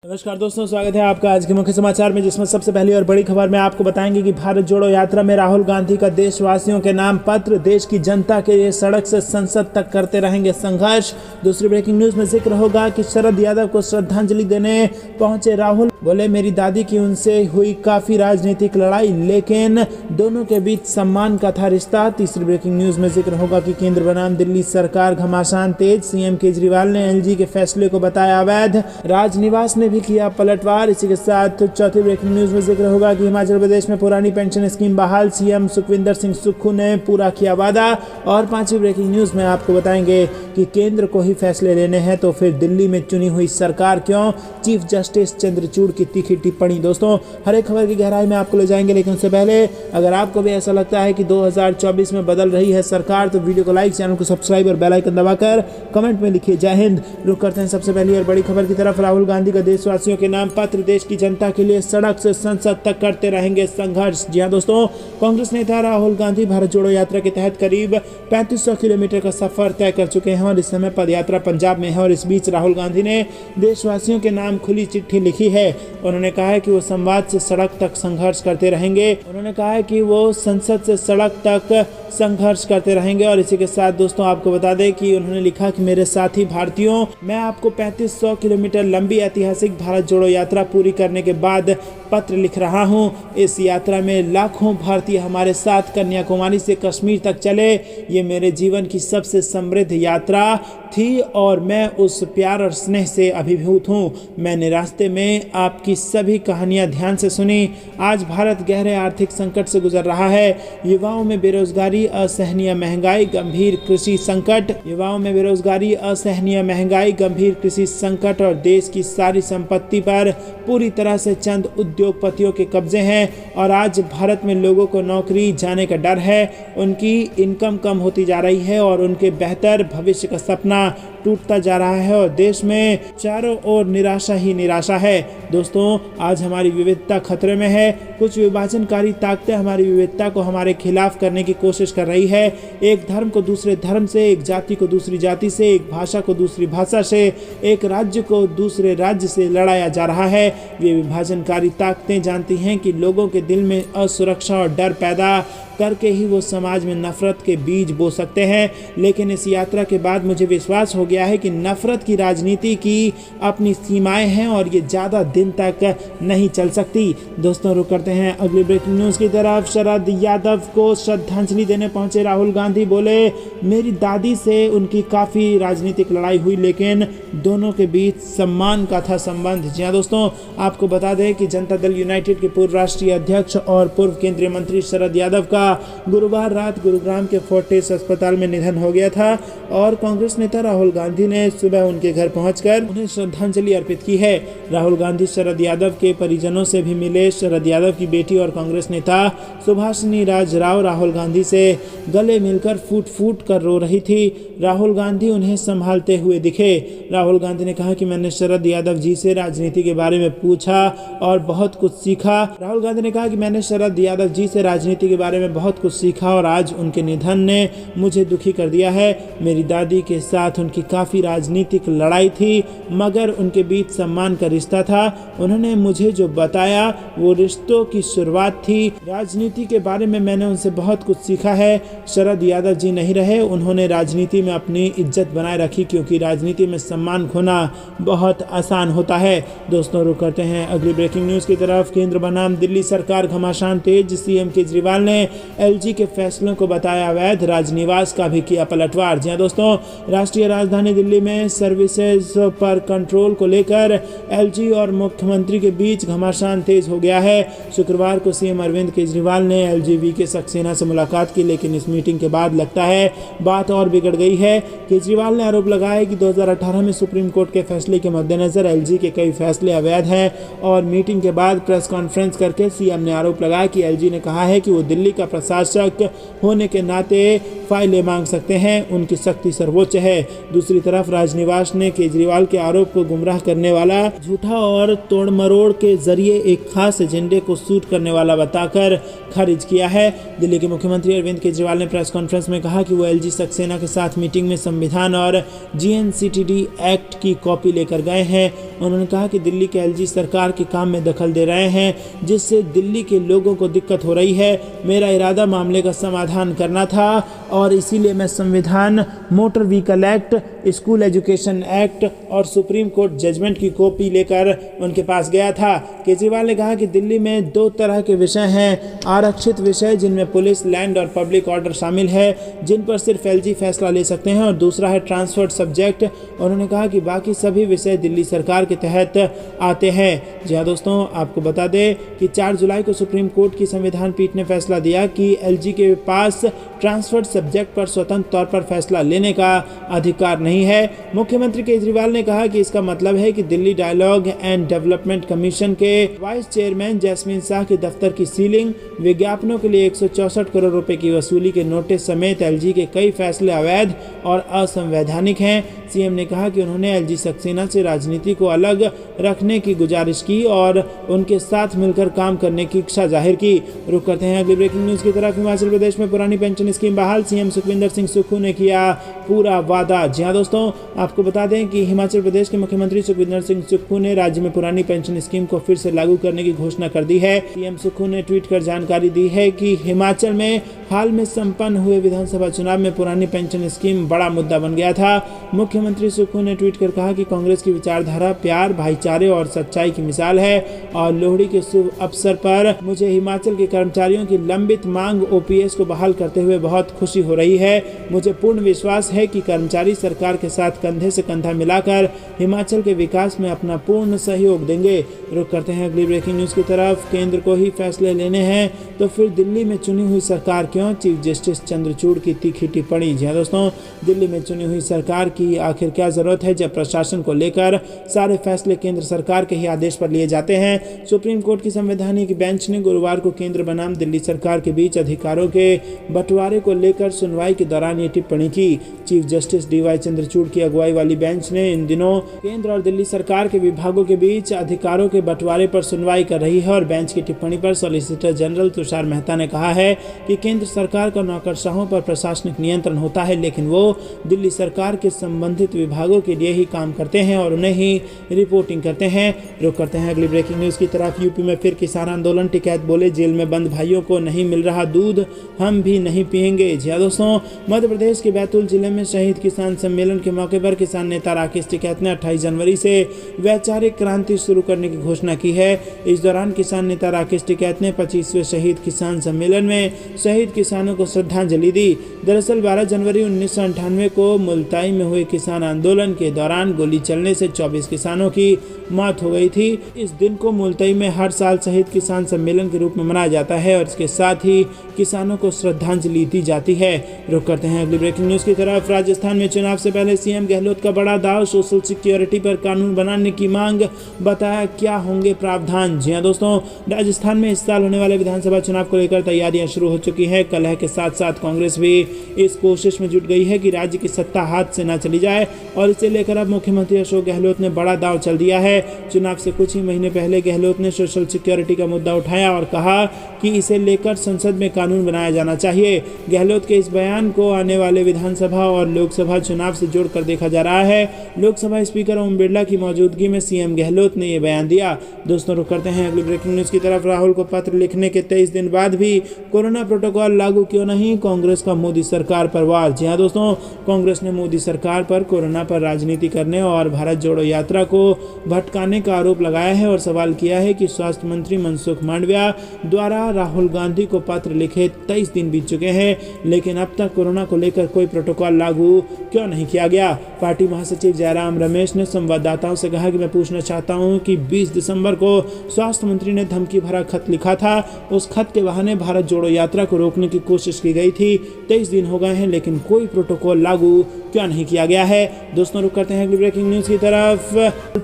नमस्कार दोस्तों, स्वागत है आपका आज के मुख्य समाचार में, जिसमें सबसे पहली और बड़ी खबर में आपको बताएंगे कि भारत जोड़ो यात्रा में राहुल गांधी का देशवासियों के नाम पत्र, देश की जनता के लिए सड़क से संसद तक करते रहेंगे संघर्ष। दूसरी ब्रेकिंग न्यूज में जिक्र होगा कि शरद यादव को श्रद्धांजलि देने पहुंचे राहुल, बोले मेरी दादी की उनसे हुई काफी राजनीतिक लड़ाई, लेकिन दोनों के बीच सम्मान का था रिश्ता। तीसरी ब्रेकिंग न्यूज में जिक्र होगा कि केंद्र बनाम दिल्ली सरकार घमासान तेज, सीएम केजरीवाल ने एलजी के फैसले को बताया अवैध, राजनिवास ने भी किया पलटवार। इसी के साथ चौथी ब्रेकिंग न्यूज में जिक्र होगा कि हिमाचल प्रदेश में पुरानी पेंशन स्कीम बहाल, सीएम सुखविंदर सिंह सुक्खू ने पूरा किया वादा। और पांचवी ब्रेकिंग न्यूज में आपको बताएंगे कि केंद्र को ही फैसले लेने हैं तो फिर दिल्ली में चुनी हुई सरकार क्यों, चीफ जस्टिस चंद्रचूड़ की तीखी टिप्पणी। दोस्तों, हर एक खबर की गहराई में आपको ले जाएंगे, लेकिन उससे पहले अगर आपको भी ऐसा लगता है कि 2024 में बदल रही है सरकार तो वीडियो को लाइक, चैनल को सब्सक्राइब और बेल आइकन दबाकर कमेंट में लिखिए जय हिंद। रुक करते हैं सबसे पहली और बड़ी खबर की तरफ। राहुल गांधी का देशवासियों के नाम पत्र, देश की जनता के लिए सड़क से संसद तक करते रहेंगे संघर्ष। जी हां दोस्तों, कांग्रेस नेता राहुल गांधी भारत जोड़ो यात्रा के तहत करीब 3500 किलोमीटर का सफर तय कर चुके हैं और इस समय पदयात्रा पंजाब में है। और इस बीच राहुल गांधी ने देशवासियों के नाम खुली चिट्ठी लिखी है। उन्होंने कहा है कि वो संवाद से सड़क तक संघर्ष करते रहेंगे। उन्होंने कहा है कि वो संसद से सड़क तक संघर्ष करते रहेंगे। और इसी के साथ दोस्तों आपको बता दें कि उन्होंने लिखा कि मेरे साथी भारतीयों, मैं आपको 3500 किलोमीटर लंबी ऐतिहासिक भारत जोड़ो यात्रा पूरी करने के बाद पत्र लिख रहा हूं। इस यात्रा में लाखों भारतीय हमारे साथ कन्याकुमारी से कश्मीर तक चले। ये मेरे जीवन की सबसे समृद्ध यात्रा थी और मैं उस प्यार और स्नेह से अभिभूत हूँ। मैंने रास्ते में आपकी सभी कहानियाँ ध्यान से सुनी। आज भारत गहरे आर्थिक संकट से गुजर रहा है। युवाओं में बेरोजगारी, असहनीय महंगाई, गंभीर कृषि संकट, युवाओं में बेरोजगारी, असहनीय महंगाई, गंभीर कृषि संकट और देश की सारी संपत्ति पर पूरी तरह से चंद उद्योगपतियों के कब्जे हैं। और आज भारत में लोगों को नौकरी जाने का डर है, उनकी इनकम कम होती जा रही है और उनके बेहतर भविष्य का सपना टूटता जा रहा है और देश में चारों ओर निराशा ही निराशा है। दोस्तों, आज हमारी विविधता खतरे में है। कुछ विभाजनकारी ताकतें हमारी विविधता को हमारे खिलाफ करने की कोशिश कर रही है। एक धर्म को दूसरे धर्म से, एक जाति को दूसरी जाति से, एक भाषा को दूसरी भाषा से, एक राज्य को दूसरे राज्य से लड़ाया जा रहा है। ये विभाजनकारी ताकतें जानती हैं कि लोगों के दिल में असुरक्षा और डर पैदा करके ही वो समाज में नफरत के बीज बो सकते हैं। लेकिन इस यात्रा के बाद मुझे विश्वास हो गया है कि नफरत की राजनीति की अपनी सीमाएं हैं और ये ज़्यादा दिन तक नहीं चल सकती। दोस्तों, रुक करते हैं अगली ब्रेकिंग न्यूज़ की तरफ। शरद यादव को श्रद्धांजलि देने पहुंचे राहुल गांधी, बोले मेरी दादी से उनकी काफ़ी राजनीतिक लड़ाई हुई, लेकिन दोनों के बीच सम्मान का था संबंध। जी हाँ दोस्तों, आपको बता दें कि जनता दल यूनाइटेड के पूर्व राष्ट्रीय अध्यक्ष और पूर्व केंद्रीय मंत्री शरद यादव का गुरुवार रात गुरुग्राम के फोर्टिस अस्पताल में निधन हो गया था और कांग्रेस नेता राहुल गांधी ने सुबह उनके घर पहुंचकर उन्हें श्रद्धांजलि अर्पित की है। राहुल गांधी शरद यादव के परिजनों से भी मिले। शरद यादव की बेटी और कांग्रेस नेता सुभाषिनी राजे राव राहुल गांधी से गले मिलकर फूट फूट कर रो रही थी। राहुल गांधी उन्हें संभालते हुए दिखे। राहुल गांधी ने कहा कि मैंने शरद यादव जी से राजनीति के बारे में पूछा और बहुत कुछ सीखा। राहुल गांधी ने कहा कि मैंने शरद यादव जी से राजनीति के बारे में बहुत कुछ सीखा और आज उनके निधन ने मुझे दुखी कर दिया है। मेरी दादी के साथ उनकी काफ़ी राजनीतिक लड़ाई थी, मगर उनके बीच सम्मान का रिश्ता था। उन्होंने मुझे जो बताया वो रिश्तों की शुरुआत थी। राजनीति के बारे में मैंने उनसे बहुत कुछ सीखा है। शरद यादव जी नहीं रहे, उन्होंने राजनीति में अपनी इज्जत बनाए रखी, क्योंकि राजनीति में सम्मान खोना बहुत आसान होता है। दोस्तों, रुक करते हैं अगली ब्रेकिंग न्यूज़ की तरफ। केंद्र बनाम दिल्ली सरकार घमासान तेज, सीएम केजरीवाल ने एलजी के फैसलों को बताया अवैध, राजनिवास का भी किया पलटवार। जी हां दोस्तों, राष्ट्रीय राजधानी दिल्ली में सर्विसेज पर कंट्रोल को लेकर एलजी और मुख्यमंत्री के बीच घमासान तेज हो गया है। शुक्रवार को सीएम अरविंद केजरीवाल ने एलजीवी के सक्सेना से मुलाकात की, लेकिन इस मीटिंग के बाद लगता है बात और बिगड़ गई है। केजरीवाल ने आरोप लगाया कि 2018 में सुप्रीम कोर्ट के फैसले के मद्देनजर एलजी के कई फैसले अवैध हैं और मीटिंग के बाद प्रेस कॉन्फ्रेंस करके सीएम ने आरोप लगाया कि एलजी ने कहा है कि वो दिल्ली का प्रशासक होने के नाते फाइलें मांग सकते हैं, उनकी सख्ती सर्वोच्च है। दूसरी तरफ राजनिवास ने केजरीवाल के आरोप को गुमराह करने वाला, झूठा और तोड़मरोड़ के जरिए एक खास एजेंडे को सूट करने वाला बताकर खारिज किया है। दिल्ली के मुख्यमंत्री अरविंद केजरीवाल ने प्रेस कॉन्फ्रेंस में कहा कि वो एलजी सक्सेना के साथ मीटिंग में संविधान और जीएनसीटीडी एक्ट की कॉपी लेकर गए हैं। उन्होंने कहा कि दिल्ली के एलजी सरकार के काम में दखल दे रहे हैं, जिससे दिल्ली के लोगों को दिक्कत हो रही है। मेरा इरादा मामले का समाधान करना था और इसीलिए मैं संविधान, motor vehicle act, school education act और सुप्रीम कोर्ट जजमेंट की कॉपी लेकर उनके पास गया था। केजरीवाल ने कहा कि दिल्ली में दो तरह के विषय हैं, आरक्षित विषय जिनमें पुलिस, लैंड और पब्लिक ऑर्डर शामिल है, जिन पर सिर्फ एलजी फैसला ले सकते हैं, और दूसरा है ट्रांसफर्ड सब्जेक्ट। उन्होंने कहा कि बाकी सभी विषय दिल्ली सरकार के तहत आते हैं। जी हाँ दोस्तों, आपको बता दें कि 4 जुलाई को सुप्रीम कोर्ट की संविधान पीठ ने फैसला दिया कि एलजी के पास ट्रांसफर्ड सब्जेक्ट पर स्वतंत्र तौर पर फैसला लेने का अधिकार नहीं है। मुख्यमंत्री केजरीवाल ने कहा कि इसका मतलब है कि Delhi dialogue and development commission के वाइस चेयरमैन जैस्मीन शाह के दफ्तर की सीलिंग, विज्ञापनों के लिए 164 करोड़ रुपए की वसूली के नोटिस समेत एलजी के कई फैसले अवैध और असंवैधानिक हैं। सीएम ने कहा कि उन्होंने एलजी सक्सेना से राजनीति को अलग रखने की गुजारिश की और उनके साथ मिलकर काम करने की इच्छा जाहिर की। रुक करते हैं अगली ब्रेकिंग न्यूज की तरफ। हिमाचल प्रदेश में पुरानी पेंशन स्कीम बहाल, सीएम सुखविंदर सिंह सुक्खू ने किया पूरा वादा। जी हाँ दोस्तों, आपको बता दें कि हिमाचल प्रदेश के मुख्यमंत्री सुखविंदर सिंह सुक्खू ने राज्य में पुरानी पेंशन स्कीम को फिर से लागू करने की घोषणा कर दी है। सीएम सुक्खू ने ट्वीट कर जानकारी दी है कि हिमाचल में हाल में संपन्न हुए विधानसभा चुनाव में पुरानी पेंशन स्कीम बड़ा मुद्दा बन गया था। मुख्यमंत्री सुक्खू ने ट्वीट कर कहा कि कांग्रेस की विचारधारा प्यार, भाईचारे और सच्चाई की मिसाल है और लोहड़ी के शुभ अवसर पर मुझे हिमाचल के कर्मचारियों की लंबित मांग ओपीएस को बहाल करते हुए बहुत खुशी हो रही है। मुझे पूर्ण विश्वास है कि कर्मचारी सरकार के साथ कंधे से कंधा मिलाकर हिमाचल के विकास में अपना पूर्ण सहयोग देंगे। रुक करते हैं अगली ब्रेकिंग न्यूज की तरफ। केंद्र को ही फैसले लेने हैं तो फिर दिल्ली में चुनी हुई सरकार क्यों, चीफ जस्टिस चंद्रचूड़ की तीखी टिप्पणी। जी दोस्तों, दिल्ली में चुनी हुई सरकार की आखिर क्या जरूरत है जब प्रशासन को लेकर सारे फैसले केंद्र सरकार के ही आदेश पर लिए जाते हैं। सुप्रीम कोर्ट की संवैधानिक बेंच ने गुरुवार को केंद्र बनाम दिल्ली सरकार के बीच अधिकारों के बंटवारे को लेकर सुनवाई के दौरान ये टिप्पणी की। चीफ जस्टिस डीवाई चंद्रचूड़ की अगुवाई वाली बेंच ने इन दिनों केंद्र और दिल्ली सरकार के विभागों के बीच अधिकारों के बंटवारे पर सुनवाई कर रही है और बेंच की टिप्पणी पर सॉलिसिटर जनरल तुषार मेहता ने कहा है कि केंद्र सरकार का नौकरशाहों पर प्रशासनिक नियंत्रण होता है, लेकिन वो दिल्ली सरकार के संबंधित विभागों के लिए ही काम करते हैं और उन्हें ही रिपोर्टिंग करते हैं। रुक करते हैं अगली ब्रेकिंग न्यूज की तरफ। यूपी में फिर किसान आंदोलन, टिकैत बोले जेल में बंद भाइयों को नहीं मिल रहा दूध, हम भी नहीं पिएंगे। जी हाँ दोस्तों, मध्य प्रदेश के बैतूल जिले में शहीद किसान सम्मेलन के मौके पर किसान नेता राकेश टिकैत ने 28 जनवरी से वैचारिक क्रांति शुरू करने की घोषणा की है। इस दौरान किसान नेता राकेश टिकैत ने 25वें शहीद किसान सम्मेलन में शहीद किसानों को श्रद्धांजलि दी। दरअसल 12 जनवरी 1998 को मुल्ताई में हुए किसान आंदोलन के दौरान गोली चलने से 24 किसानों की मौत हो गई थी। इस दिन को मुल्ताई में हर साल शहीद किसान सम्मेलन के रूप में मनाया जाता है और इसके साथ ही किसानों को श्रद्धांजलि दी जाती है। रुक करते हैं अगली ब्रेकिंग न्यूज की तरफ। राजस्थान में चुनाव से पहले सीएम गहलोत का बड़ा दाव, सोशल सिक्योरिटी पर कानून बनाने की मांग, बताया क्या होंगे प्रावधान। जी हाँ दोस्तों, राजस्थान में इस साल होने वाले विधानसभा चुनाव को लेकर तैयारियां शुरू हो चुकी है। कलह के साथ साथ कांग्रेस भी इस कोशिश में जुट गई है कि राज्य की सत्ता हाथ से न चली जाए और इसे लेकर अब मुख्यमंत्री अशोक गहलोत ने बड़ा दाव चल दिया है। चुनाव से कुछ ही महीने पहले गहलोत ने सोशल सिक्योरिटी का मुद्दा उठाया और कहा कि इसे लेकर संसद में कानून बनाया जाना चाहिए। गहलोत के इस बयान को आने वाले विधानसभा और लोकसभा चुनाव से जोड़कर देखा जा रहा है। लोकसभा स्पीकर ओम बिरला की मौजूदगी में सीएम गहलोत ने यह बयान दिया। दोस्तों, रुक करते हैं अगली ब्रेकिंग न्यूज की तरफ। राहुल को पत्र लिखने के 23 दिन बाद भी कोरोना प्रोटोकॉल लागू क्यों नहीं, कांग्रेस का मोदी सरकार पर वार। जी हाँ दोस्तों, कांग्रेस ने मोदी सरकार पर कोरोना पर राजनीति करने और भारत जोड़ो यात्रा को भटकाने का आरोप लगाया है और सवाल किया है कि स्वास्थ्य मंत्री मनसुख मांडविया द्वारा राहुल गांधी को पत्र लिखे 23 दिन बीत चुके हैं, लेकिन अब तक कोरोना को लेकर कोई प्रोटोकॉल प्रोटोकॉल लागू क्यों नहीं किया गया। पार्टी महासचिव जयराम रमेश ने संवाददाताओं से कहा कि मैं पूछना चाहता हूं कि 20 दिसंबर को स्वास्थ्य मंत्री ने धमकी भरा खत लिखा था। उस खत के बहाने भारत जोड़ो यात्रा को रोकने की कोशिश की गई थी। 23 दिन हो गए हैं लेकिन कोई प्रोटोकॉल लागू क्यों नहीं किया गया है। दोस्तों रुक करते हैं अगली ब्रेकिंग न्यूज की तरफ।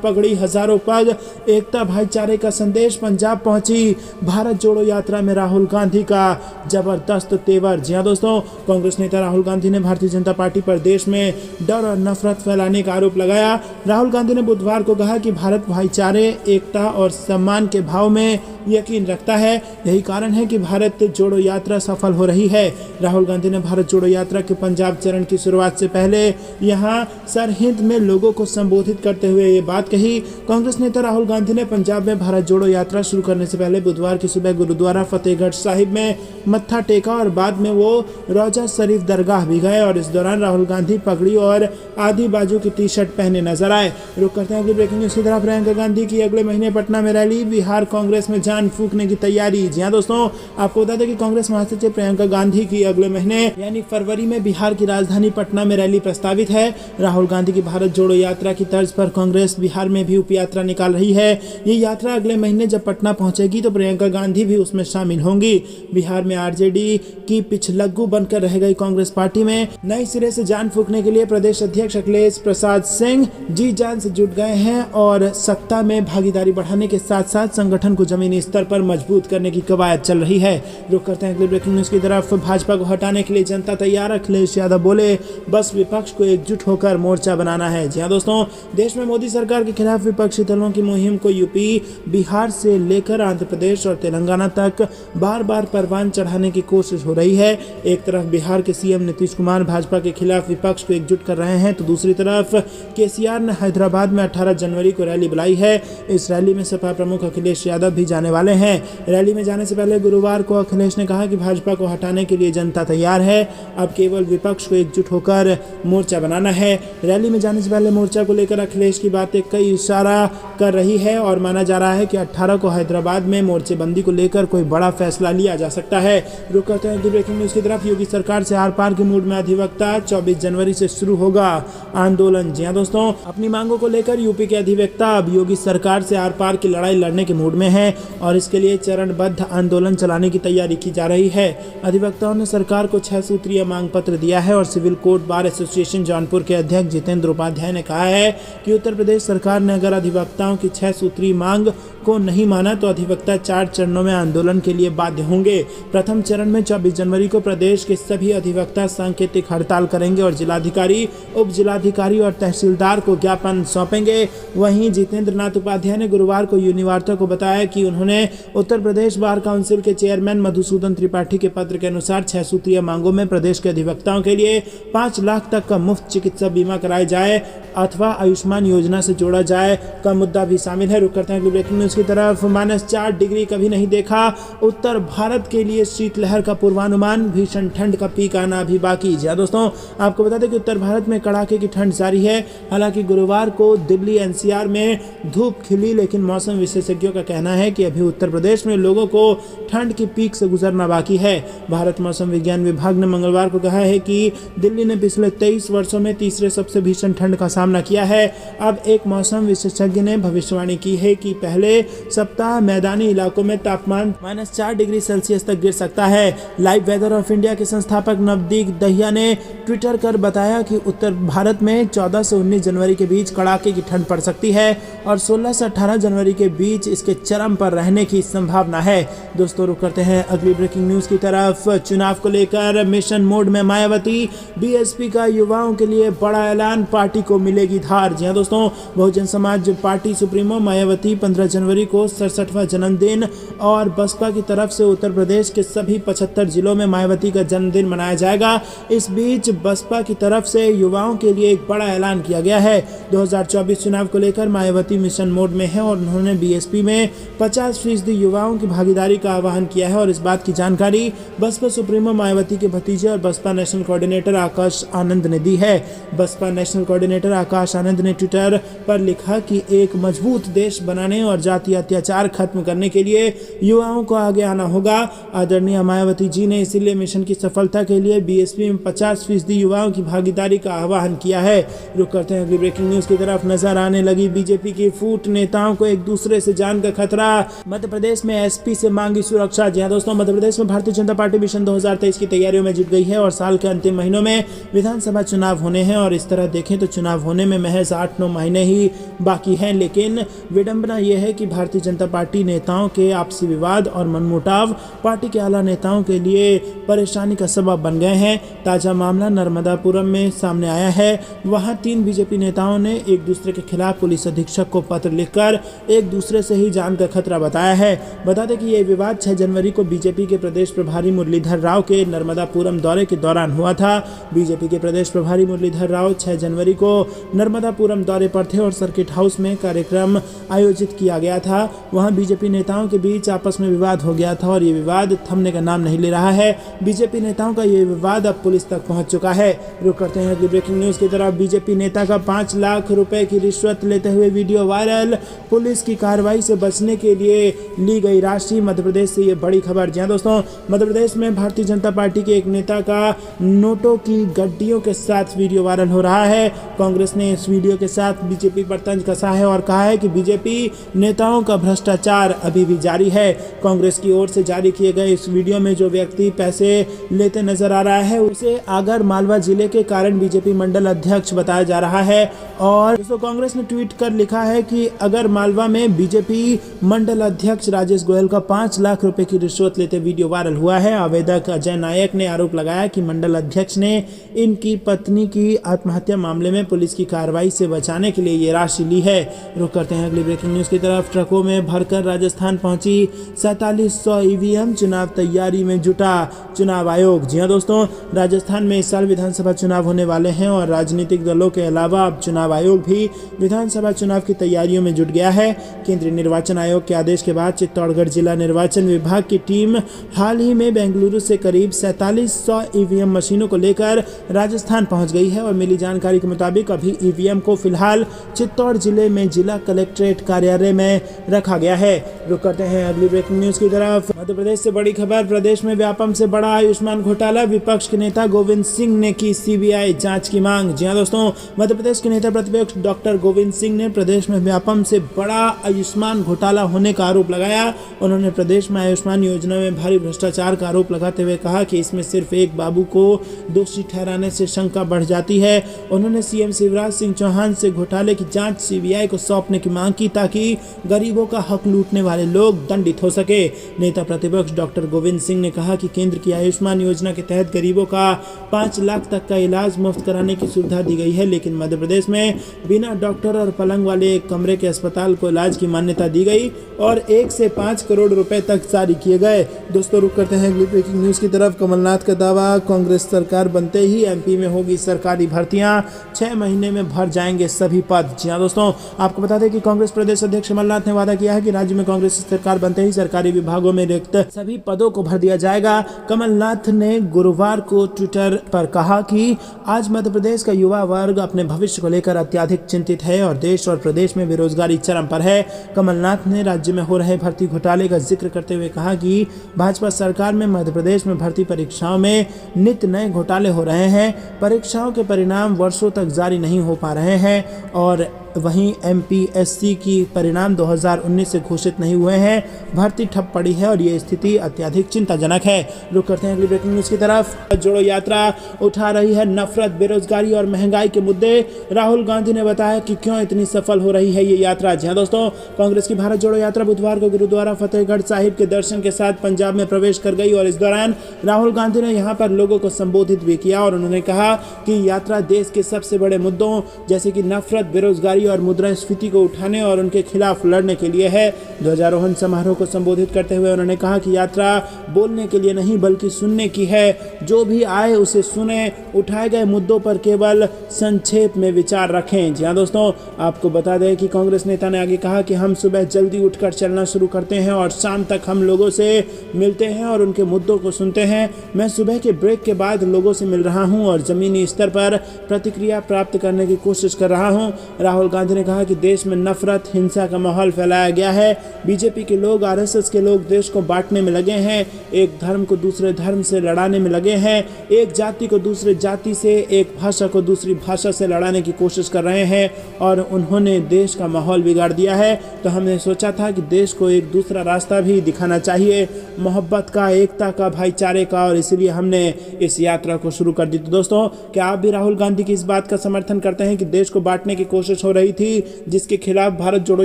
पगड़ी हजारों पग, एकता भाईचारे का संदेश पंजाब पहुंची। भारत जोड़ो यात्रा में राहुल गांधी का जबरदस्त तेवर। जी हां दोस्तों, कांग्रेस नेता राहुल गांधी ने भारतीय जनता पार्टी पर देश में डर और नफरत फैलाने का आरोप लगाया। राहुल गांधी ने बुधवार को कहा कि भारत भाईचारे, एकता और सम्मान के भाव में यकीन रखता है। यही कारण है कि भारत जोड़ो यात्रा सफल हो रही है। राहुल गांधी ने भारत जोड़ो यात्रा के पंजाब चरण की शुरुआत से पहले यहां सरहिंद में लोगों को संबोधित करते हुए ये बात कही। कांग्रेस नेता राहुल गांधी ने पंजाब में भारत जोड़ो यात्रा शुरू करने से पहले बुधवार की सुबह गुरुद्वारा फतेहगढ़ साहिब में मत्था टेका और बाद में वो रोजा शरीफ दरगाह भी गए और इस दौरान राहुल गांधी पगड़ी और आधी बाजू की टी शर्ट पहने नजर आए। रुक करते हैं कि ब्रेकिंग न्यूज की तरफ। प्रियंका गांधी की अगले महीने पटना में रैली, बिहार कांग्रेस में जान फूंकने की तैयारी। जी हां दोस्तों, आपको बता दें कि कांग्रेस महासचिव प्रियंका गांधी की अगले महीने यानी फरवरी में बिहार की राजधानी पटना में रैली प्रस्तावित है। राहुल गांधी की भारत जोड़ो यात्रा की तर्ज पर कांग्रेस बिहार में भी उप यात्रा निकाल रही है। ये यात्रा अगले महीने जब पटना पहुंचेगी तो प्रियंका गांधी भी उसमें शामिल होंगी। बिहार में आरजेडी की पिछलग्गू बनकर रह गई कांग्रेस पार्टी में नए सिरे से जान फूंकने के लिए प्रदेश अध्यक्ष अखिलेश प्रसाद सिंह जी जान से जुट गए हैं और सत्ता में भागीदारी बढ़ाने के साथ साथ संगठन को जमीनी स्तर पर मजबूत करने की कवायद चल रही है। रुक करते हैं अगली ब्रेकिंग न्यूज की तरफ। भाजपा को हटाने के लिए जनता तैयार, अखिलेश यादव बोले बस विपक्ष को एकजुट होकर मोर्चा बनाना है। जी हां दोस्तों, देश में मोदी सरकार के खिलाफ विपक्षी दलों की मुहिम को यूपी, बिहार से लेकर आंध्र प्रदेश और तेलंगाना तक बार बार परवान चढ़ाने की कोशिश हो रही है। एक तरफ बिहार के सीएम नीतीश कुमार भाजपा के खिलाफ विपक्ष को एकजुट कर रहे हैं तो दूसरी तरफ केसीआर ने हैदराबाद में 18 जनवरी को रैली बुलाई है। इस रैली में सपा प्रमुख अखिलेश यादव भी जाने वाले हैं। रैली में जाने से पहले गुरुवार को अखिलेश ने कहा कि भाजपा को हटाने के लिए जनता तैयार है, अब केवल विपक्ष को एकजुट होकर मोर्चा बनाना है। रैली में जाने से पहले मोर्चा को लेकर अखिलेश की बातें कई इशारा कर रही है और माना जा रहा है कि 18 को हैदराबाद में मोर्चेबंदी को लेकर कोई बड़ा फैसला लिया जा सकता है। रुक करते हैं ब्रेकिंग न्यूज की तरफ। योगी सरकार से आर पार के मूड में अधिवक्ता, 24 जनवरी से शुरू होगा आंदोलन। जी हां दोस्तों, अपनी मांगों को लेकर यूपी के अधिवक्ता अब योगी सरकार से आर पार की लड़ाई लड़ने के मूड में है और इसके लिए चरणबद्ध आंदोलन चलाने की तैयारी की जा रही है। अधिवक्ताओं ने सरकार को 6 सूत्रीय मांग पत्र दिया है और civil court bar association Jaunpur के अध्यक्ष जितेंद्र उपाध्याय ने कहा है कि उत्तर प्रदेश सरकार ने अगर अधिवक्ताओं की 6 सूत्रीय मांग को नहीं माना तो अधिवक्ता 4 चरणों में आंदोलन के लिए बाध्य होंगे। प्रथम चरण में 24 जनवरी को प्रदेश के सभी अधिवक्ता सांकेतिक हड़ताल करेंगे और जिलाधिकारी, उप जिलाधिकारी और तहसीलदार को ज्ञापन सौंपेंगे। वहीं जितेंद्र नाथ उपाध्याय ने गुरुवार को यूनिवार्ता को बताया कि उन्होंने उत्तर प्रदेश बार काउंसिल के चेयरमैन मधुसूदन त्रिपाठी के पत्र के अनुसार 6 सूत्रीय मांगों में प्रदेश के अधिवक्ताओं के लिए 5 लाख तक का मुफ्त चिकित्सा बीमा कराया जाए अथवा आयुष्मान योजना से जोड़ा जाए का मुद्दा भी शामिल है। रुक करते हैं ब्रेकिंग न्यूज की तरफ। -4 डिग्री कभी नहीं देखा, उत्तर भारत के लिए शीतलहर का पूर्वानुमान, भीषण ठंड का पीक आना अभी बाकी। जी दोस्तों, आपको बता दें कि उत्तर भारत में कड़ाके की ठंड जारी है। हालांकि गुरुवार को दिल्ली एनसीआर में धूप खिली, लेकिन मौसम विशेषज्ञों का कहना है कि अभी उत्तर प्रदेश में लोगों को ठंड की पीक से गुजरना बाकी है। भारत मौसम विज्ञान विभाग ने मंगलवार को कहा है कि दिल्ली ने पिछले 23 वर्षों में तीसरे सबसे भीषण ठंड का सामना किया है। अब एक मौसम विशेषज्ञ ने भविष्यवाणी की है कि पहले सप्ताह मैदानी इलाकों में तापमान -4 डिग्री सेल्सियस तक गिर सकता है। लाइव वेदर ऑफ इंडिया के संस्थापक नवदीप दहिया ने ट्विटर कर बताया कि उत्तर भारत में 14 से 19 जनवरी के बीच कड़ाके की ठंड पड़ सकती है और 16 से 18 जनवरी के बीच इसके चरम पर रहने की संभावना है। दोस्तों रुक करते हैं अगली ब्रेकिंग न्यूज की तरफ। चुनाव को लेकर मिशन मोड में मायावती, बीएसपी का युवाओं के लिए बड़ा ऐलान, पार्टी को मिलेगी धार। जी हां दोस्तों, बहुजन समाज पार्टी सुप्रीमो मायावती 15 जनवरी को 67वां जन्मदिन और बसपा की तरफ से उत्तर प्रदेश के सभी 75 जिलों में मायावती का जन्मदिन मनाया जाएगा। इस बीच बसपा की तरफ से युवाओं के लिए एक बड़ा ऐलान किया गया है। 2024 चुनाव को लेकर मायावती मिशन मोड में है और उन्होंने बीएसपी में 50% युवाओं की भागीदारी का आह्वान किया है और इस बात की जानकारी बसपा सुप्रीमो मायावती के भतीजे और बसपा नेशनल कोऑर्डिनेटर आकाश आनंद ने दी है। बसपा नेशनल कोऑर्डिनेटर आकाश आनंद ने ट्विटर पर लिखा कि एक मजबूत देश बनाने और जाति जातीय अत्याचार खत्म करने के लिए युवाओं को आगे आना होगा। आदरणीय मायावती जी ने इसीलिए मिशन की सफलता के लिए बीएसपी में 50% युवाओं की भागीदारी का आह्वान किया है। रुक करते हैं अगली ब्रेकिंग न्यूज की तरफ। नजर आने लगी बीजेपी की फूट, नेताओं को एक दूसरे से जान का खतरा। मध्य प्रदेश में एसपी से मांगी सुरक्षा। जी हां दोस्तों, मध्य प्रदेश में भारतीय जनता पार्टी मिशन 2023 की तैयारियों में जुट गई है और साल के अंतिम महीनों में विधानसभा चुनाव होने हैं और इस तरह देखें तो चुनाव होने में महज 8-9 महीने ही बाकी हैं। लेकिन विडंबना यह है कि भारतीय जनता पार्टी नेताओं के आपसी विवाद और मनमुटाव पार्टी के आला नेताओं के लिए परेशानी का सबब बन गए हैं। ताजा मामला नर्मदापुरम में सामने आया है। वहां 3 बीजेपी नेताओं ने एक दूसरे के खिलाफ पुलिस अधीक्षक को पत्र लिखकर एक दूसरे से ही जान का खतरा बताया है। बता दें कि यह विवाद 6 जनवरी को बीजेपी के प्रदेश प्रभारी मुरलीधर राव के नर्मदापुरम दौरे के दौरान हुआ था। बीजेपी के प्रदेश प्रभारी मुरलीधर राव 6 जनवरी को नर्मदापुरम दौरे पर थे और सर्किट हाउस में कार्यक्रम आयोजित किया गया था। वहां बीजेपी नेताओं के बीच आपस में विवाद हो गया था और ये विवाद थमने का नाम नहीं ले रहा है। बीजेपी नेताओं का ये विवाद अब पुलिस तक पहुंच चुका है। रुक करते हैं अगली ब्रेकिंग न्यूज की तरफ। बीजेपी नेता का 5 लाख रुपए की रिश्वत लेते हुए वीडियो वायरल। पुलिस की कार्रवाई से बचने के लिए ली गई राशि। मध्य प्रदेश से ये बड़ी खबर। जी दोस्तों, मध्य प्रदेश में भारतीय जनता पार्टी के एक नेता का नोटों की गड्डियों के साथ वीडियो वायरल हो रहा है। कांग्रेस ने इस वीडियो के साथ बीजेपी पर तंज कसा है और कहा है कि बीजेपी नेताओं का भ्रष्टाचार अभी भी जारी है। कांग्रेस की ओर से जारी किए गए इस वीडियो में जो व्यक्ति पैसे लेते नजर आ रहा है उसे आगर मालवा जिले के कारण बीजेपी मंडल अध्यक्ष बताया जा रहा है। और दोस्तों, कांग्रेस ने ट्वीट कर लिखा है कि अगर मालवा में बीजेपी मंडल अध्यक्ष राजेश गोयल का 5 लाख रुपए की रिश्वत लेते वीडियो वायरल हुआ है। आवेदक अजय नायक ने आरोप लगाया कि मंडल अध्यक्ष ने इनकी पत्नी की आत्महत्या मामले में पुलिस की कार्रवाई से बचाने के लिए ये राशि ली है। रुक करते हैं अगली ब्रेकिंग न्यूज की तरफ। ट्रकों में भरकर राजस्थान पहुंची 4700 ईवीएम। चुनाव तैयारी में जुटा चुनाव आयोग। जी हां दोस्तों, राजस्थान में इस साल विधानसभा चुनाव होने वाले हैं और राजनीतिक दलों के अलावा अब चुनाव आयोग भी विधानसभा चुनाव की तैयारियों में जुट गया है। केंद्रीय निर्वाचन आयोग के आदेश के बाद चित्तौड़गढ़ जिला निर्वाचन विभाग की टीम हाल ही में बेंगलुरु से करीब 4700 ईवीएम मशीनों को लेकर राजस्थान पहुंच गई है और मिली जानकारी के मुताबिक अभी ईवीएम को फिलहाल चित्तौड़ जिले में जिला कलेक्ट्रेट कार्यालय में रखा गया है। रुक करते हैं अगली ब्रेकिंग न्यूज की तरफ। मध्य प्रदेश से बड़ी खबर। प्रदेश में व्यापम से बड़ा आयुष्मान घोटाला। विपक्ष के नेता गोविंद सिंह ने की सीबीआई जांच की मांग। जी हां दोस्तों, मध्य प्रदेश के नेता प्रतिपक्ष डॉक्टर गोविंद सिंह ने प्रदेश में व्यापम से बड़ा आयुष्मान घोटाला होने का आरोप लगाया। उन्होंने प्रदेश में आयुष्मान योजना में भारी भ्रष्टाचार का आरोप लगाते हुए कहा कि इसमें सिर्फ एक बाबू को दोषी ठहराने से शंका बढ़ जाती है। उन्होंने सीएम शिवराज सिंह चौहान से घोटाले की जांच सीबीआई को सौंपने की मांग की ताकि गरीबों का हक लूटने वाले लोग दंडित हो सके। नेता प्रतिपक्ष डॉक्टर गोविंद सिंह ने कहा कि केंद्र की आयुष्मान योजना के तहत गरीबों का 5 लाख तक का इलाज मुफ्त कराने की सुविधा दी गई है, लेकिन मध्य प्रदेश में बिना डॉक्टर और पलंग वाले एक कमरे के अस्पताल को इलाज की मान्यता दी गई और 1 से 5 करोड़ रुपए तक जारी किए गए। दोस्तों, रुक करते हैं अगली ब्रेकिंग न्यूज की तरफ। कमलनाथ का दावा, कांग्रेस सरकार बनते ही एमपी में होगी सरकारी भर्तियां। 6 महीने में भर जाएंगे सभी पद। जी हां दोस्तों, आपको बता दें कि कांग्रेस प्रदेश अध्यक्ष कमलनाथ ने वादा किया है कि राज्य में कांग्रेस सरकार बनते ही सरकारी विभागों में रिक्त सभी पदों को भर दिया जाएगा। कमलनाथ ने गुरुवार को ट्विटर पर कहा कि आज मध्य प्रदेश का युवा वर्ग अपने भविष्य को लेकर अत्यधिक चिंतित है और देश और प्रदेश में बेरोजगारी चरम पर है। कमलनाथ ने राज्य में हो रहे भर्ती घोटाले का जिक्र करते हुए कहा कि भाजपा सरकार में मध्य प्रदेश में भर्ती परीक्षाओं में नित्य नए घोटाले हो रहे हैं। परीक्षाओं के परिणाम वर्षों तक जारी नहीं हो पा रहे हैं और वहीं एमपीएससी की परिणाम 2019 से घोषित नहीं हुए हैं। भर्ती ठप पड़ी है और ये स्थिति अत्यधिक चिंताजनक है। रुक करते हैं अगली ब्रेकिंग न्यूज की तरफ। जोड़ो यात्रा उठा रही है नफरत, बेरोजगारी और महंगाई के मुद्दे। राहुल गांधी ने बताया कि क्यों इतनी सफल हो रही है ये यात्रा। जी हां दोस्तों, कांग्रेस की भारत जोड़ो यात्रा बुधवार को गुरुद्वारा फतेहगढ़ साहिब के दर्शन के साथ पंजाब में प्रवेश कर गई और इस दौरान राहुल गांधी ने यहां पर लोगों को संबोधित भी किया और उन्होंने कहा कि यात्रा देश के सबसे बड़े मुद्दों जैसे कि नफरत, बेरोजगारी और मुद्रास्फीति को उठाने और उनके खिलाफ लड़ने के लिए है। ध्वजारोहण समारोह को संबोधित करते हुए उन्होंने कहा कि यात्रा बोलने के लिए नहीं बल्कि सुनने की है। जो भी आए उसे सुने, उठाए गए मुद्दों पर केवल संक्षेप में विचार रखें। जी हां दोस्तों, आपको बता दें कि कांग्रेस नेता ने आगे कहा कि हम सुबह जल्दी उठकर चलना शुरू करते हैं और शाम तक हम लोगों से मिलते हैं और उनके मुद्दों को सुनते हैं। मैं सुबह के ब्रेक के बाद लोगों से मिल रहा हूं और जमीनी स्तर पर प्रतिक्रिया प्राप्त करने की कोशिश कर रहा हूं। राहुल गांधी ने कहा कि देश में नफरत, हिंसा का माहौल फैलाया गया है। बीजेपी के लोग, आरएसएस के लोग देश को बांटने में लगे हैं, एक धर्म को दूसरे धर्म से लड़ाने में लगे हैं, एक जाति को दूसरे जाति से, एक भाषा को दूसरी भाषा से लड़ाने की कोशिश कर रहे हैं और उन्होंने देश का माहौल बिगाड़ दिया है। तो हमने सोचा था कि देश को एक दूसरा रास्ता भी दिखाना चाहिए, मोहब्बत का, एकता का, भाईचारे का, और इसलिए हमने इस यात्रा को शुरू कर दी। तो दोस्तों, क्या आप भी राहुल गांधी की इस बात का समर्थन करते हैं कि देश को बांटने की कोशिश हो रही थी, जिसके खिलाफ भारत जोड़ो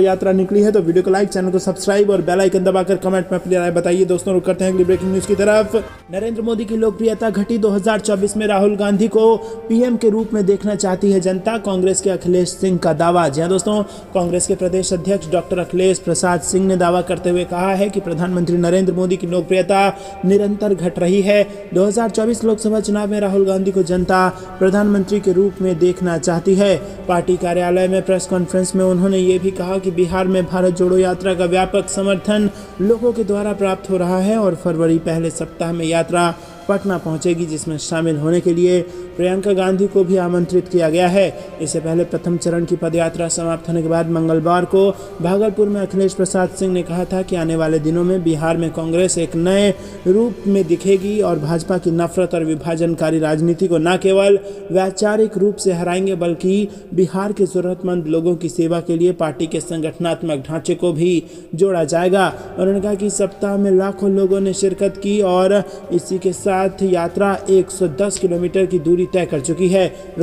यात्रा निकली है? तो वीडियो को लाइक, चैनल को सब्सक्राइब और बेल आइकन दबाकर कमेंट में अपनी राय बताइए। दोस्तों, रुक करते हैं अगली ब्रेकिंग न्यूज की तरफ। नरेंद्र मोदी की लोकप्रियता घटी, 2024 में राहुल गांधी को पीएम के रूप में देखना चाहती है जनता, कांग्रेस के अखिलेश सिंह का दावा। जी हां दोस्तों, कांग्रेस के प्रदेश अध्यक्ष डॉक्टर अखिलेश प्रसाद सिंह ने दावा करते हुए कहा है कि प्रधानमंत्री नरेंद्र मोदी की लोकप्रियता निरंतर घट रही है। 2024 लोकसभा चुनाव में राहुल गांधी को जनता प्रधानमंत्री के रूप में देखना चाहती है। पार्टी कार्यालय में प्रेस कॉन्फ्रेंस में उन्होंने ये भी कहा कि बिहार में भारत जोड़ो यात्रा का व्यापक समर्थन लोगों के द्वारा प्राप्त हो रहा है और फरवरी पहले सप्ताह में यात्रा पटना पहुंचेगी, जिसमें शामिल होने के लिए प्रियंका गांधी को भी आमंत्रित किया गया है। इससे पहले प्रथम चरण की पदयात्रा समाप्त होने के बाद मंगलवार को भागलपुर में अखिलेश प्रसाद सिंह ने कहा था कि आने वाले दिनों में बिहार में कांग्रेस एक नए रूप में दिखेगी और भाजपा की नफरत और विभाजनकारी राजनीति को न केवल वैचारिक रूप से हराएंगे, बल्कि बिहार के जरूरतमंद लोगों की सेवा के लिए पार्टी के संगठनात्मक ढांचे को भी जोड़ा जाएगा। उन्होंने कहा कि इस सप्ताह में लाखों लोगों ने शिरकत की और इसी के साथ यात्रा 110 किलोमीटर की दूरी तय कर चुकी है।